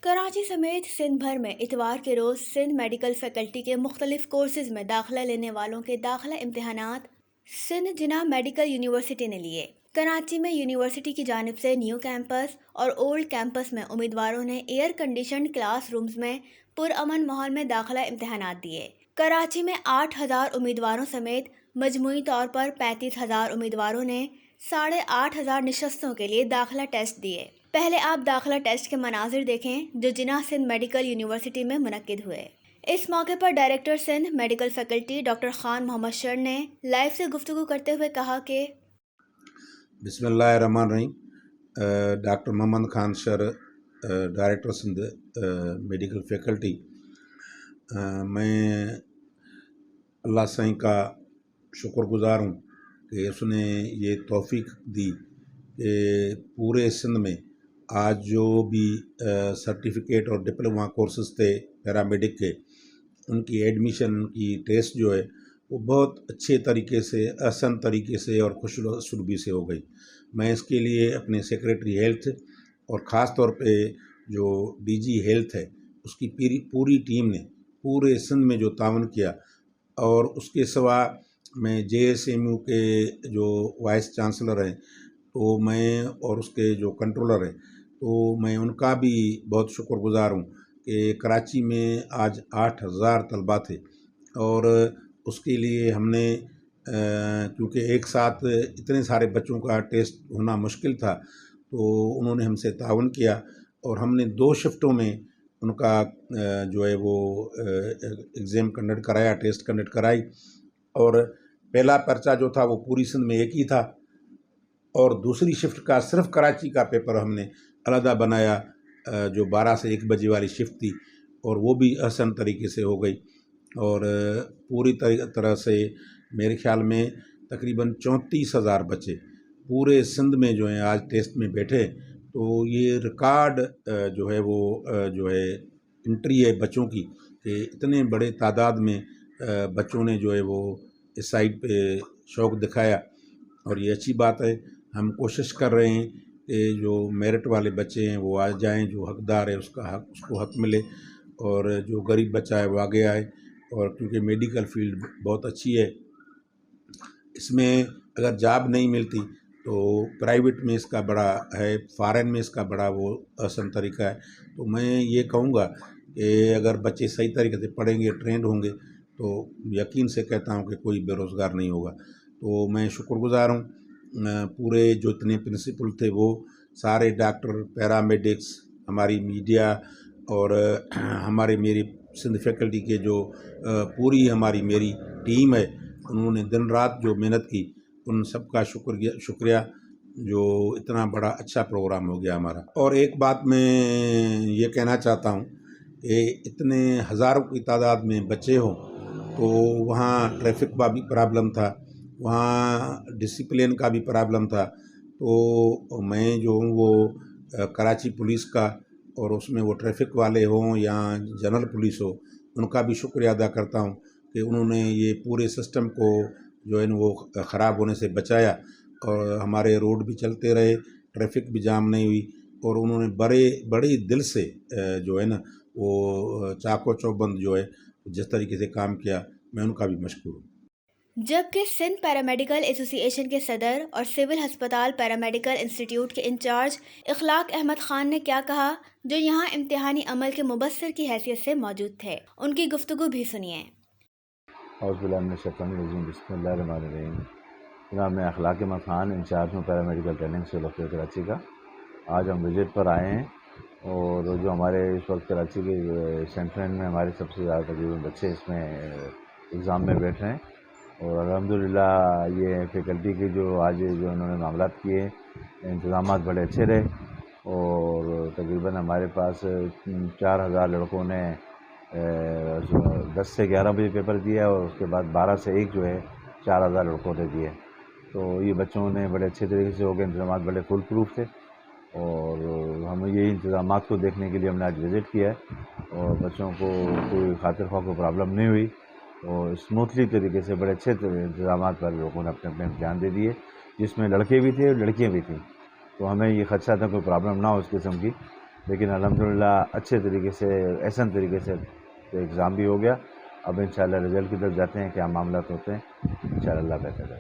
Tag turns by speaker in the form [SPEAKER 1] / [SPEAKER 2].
[SPEAKER 1] کراچی سمیت سندھ بھر میں اتوار کے روز سندھ میڈیکل فیکلٹی کے مختلف کورسز میں داخلہ لینے والوں کے داخلہ امتحانات سندھ جناح میڈیکل یونیورسٹی نے لیے۔ کراچی میں یونیورسٹی کی جانب سے نیو کیمپس اور اولڈ کیمپس میں امیدواروں نے ایئر کنڈیشنڈ کلاس رومز میں پرامن ماحول میں داخلہ امتحانات دیے۔ کراچی میں 8,000 امیدواروں سمیت مجموعی طور پر 35,000 امیدواروں نے 8,500 نشستوں کے لیے داخلہ ٹیسٹ دیے۔ پہلے آپ داخلہ ٹیسٹ کے مناظر دیکھیں جو جناح سندھ میڈیکل یونیورسٹی میں منعقد ہوئے۔ اس موقع پر director Sindh medical faculty doctor Khan Muhammad Shar نے لائیو سے گفتگو کرتے ہوئے کہا کہ
[SPEAKER 2] بسم اللہ الرحمن الرحیم۔ Doctor Muhammad Khan Shar, director Sindh medical faculty. میں اللہ سائیں کا شکر گزار ہوں کہ اس نے یہ توفیق دی کہ پورے سندھ میں آج جو بھی سرٹیفکیٹ اور ڈپلوما کورسز تھے پیرامیڈک کے، ان کی ایڈمیشن کی ٹیسٹ جو ہے وہ بہت اچھے طریقے سے، آسان طریقے سے اور خوش اسلوبی سے ہو گئی۔ میں اس کے لیے اپنے سیکریٹری ہیلتھ اور خاص طور پہ جو ڈی جی ہیلتھ ہے اس کی پوری ٹیم نے پورے سندھ میں جو تعاون کیا، اور اس کے سوا میں جے ایس ایم یو کے جو وائس چانسلر ہیں تو میں، اور اس کے جو کنٹرولر ہیں تو میں ان کا بھی بہت شکر گزار ہوں کہ کراچی میں آج 8,000 طلباء تھے، اور اس کے لیے ہم نے کیونکہ ایک ساتھ اتنے سارے بچوں کا ٹیسٹ ہونا مشکل تھا تو انہوں نے ہم سے تعاون کیا، اور ہم نے 2 شفٹوں میں ان کا جو ہے وہ ایگزام کنڈکٹ کرایا، ٹیسٹ کنڈکٹ کرائی۔ اور پہلا پرچہ جو تھا وہ پوری سندھ میں ایک ہی تھا، اور دوسری شفٹ کا صرف کراچی کا پیپر ہم نے علیحدہ بنایا جو 12 سے 1 بجے والی شفٹ تھی، اور وہ بھی آسان طریقے سے ہو گئی۔ اور پوری طرح سے میرے خیال میں تقریباً 34,000 بچے پورے سندھ میں جو ہیں آج ٹیسٹ میں بیٹھے، تو یہ ریکارڈ جو ہے وہ جو ہے انٹری ہے بچوں کی، کہ اتنے بڑے تعداد میں بچوں نے جو ہے وہ اس سائٹ پہ شوق دکھایا، اور یہ اچھی بات ہے۔ ہم کوشش کر رہے ہیں کہ جو میرٹ والے بچے ہیں وہ آ جائیں، جو حقدار ہے اس کو حق ملے، اور جو غریب بچہ ہے وہ آگے آئے۔ اور کیونکہ میڈیکل فیلڈ بہت اچھی ہے، اس میں اگر جاب نہیں ملتی تو پرائیویٹ میں اس کا بڑا ہے، فارن میں اس کا بڑا وہ آسان طریقہ ہے۔ تو میں یہ کہوں گا کہ اگر بچے صحیح طریقے سے پڑھیں گے، ٹرینڈ ہوں گے، تو یقین سے کہتا ہوں کہ کوئی بے روزگار نہیں ہوگا۔ تو میں شکر گزار ہوں پورے جو اتنے پرنسپل تھے وہ سارے ڈاکٹر، پیرامیڈکس، ہماری میڈیا، اور میری سندھ فیکلٹی کے جو پوری میری ٹیم ہے، انہوں نے دن رات جو محنت کی، ان سب کا شکریہ جو اتنا بڑا اچھا پروگرام ہو گیا ہمارا۔ اور ایک بات میں یہ کہنا چاہتا ہوں کہ اتنے ہزاروں کی تعداد میں بچے ہوں تو وہاں ٹریفک کا بھی پرابلم تھا، وہاں ڈسپلن کا بھی پرابلم تھا، تو میں جو ہوں وہ کراچی پولیس کا، اور اس میں وہ ٹریفک والے ہوں یا جنرل پولیس ہو، ان کا بھی شکریہ ادا کرتا ہوں کہ انہوں نے یہ پورے سسٹم کو جو ہے نا وہ خراب ہونے سے بچایا، اور ہمارے روڈ بھی چلتے رہے، ٹریفک بھی جام نہیں ہوئی، اور انہوں نے بڑے دل سے جو ہے نا وہ چاق و چوبند جو ہے جس طریقے سے کام کیا، میں ان کا بھی مشکور ہوں۔
[SPEAKER 1] جبکہ سندھ پیرامیڈیکل ایسوسی ایشن کے صدر اور سول ہسپتال پیرامیڈیکل انسٹیٹیوٹ کے انچارج اخلاق احمد خان نے کیا کہا، جو یہاں امتحانی عمل کے مبصر کی حیثیت سے موجود تھے، ان کی گفتگو بھی سنیے۔
[SPEAKER 3] اعوذ باللہ من الشیطان الرجیم، بسم اللہ الرحمن الرحیم۔ جناب میں اخلاق احمد خان، انچارج ہوں پیرامیڈیکل ٹریننگ سے ڈاکٹر کراچی کا۔ آج ہم وزٹ پر آئے ہیں، اور جو ہمارے اس وقت کراچی کے سینٹرل میں ہمارے سب سے زیادہ تقریباً بچے اس میں ایگزام میں بیٹھ رہے ہیں، اور الحمدللہ یہ فیکلٹی کے جو آج جو انہوں نے معاملات کیے، انتظامات بڑے اچھے رہے، اور تقریباً ہمارے پاس 4,000 لڑکوں نے 10 سے 11 بجے پیپر دیا، اور اس کے بعد 12 سے 1 جو ہے 4,000 لڑکوں نے دیے۔ تو یہ بچوں نے بڑے اچھے طریقے سے ہو گئے، انتظامات بڑے فل پروف تھے، اور ہم یہ انتظامات کو دیکھنے کے لیے ہم نے آج وزٹ کیا ہے، اور بچوں کو کوئی خاطر خواہ کو پرابلم نہیں ہوئی، اور اسموتھلی طریقے سے بڑے اچھے انتظامات پر لوگوں نے اپنے امتحان دے دیے، جس میں لڑکے بھی تھے اور لڑکیاں بھی تھیں۔ تو ہمیں یہ خدشہ تھا کوئی پرابلم نہ ہو اس قسم کی، لیکن الحمدللہ اچھے طریقے سے احسن طریقے سے ایگزام بھی ہو گیا. اب انشاءاللہ رزلٹ کی طرف جاتے ہیں، کیا معاملات ہوتے ہیں انشاءاللہ اللہ بہتر ہے.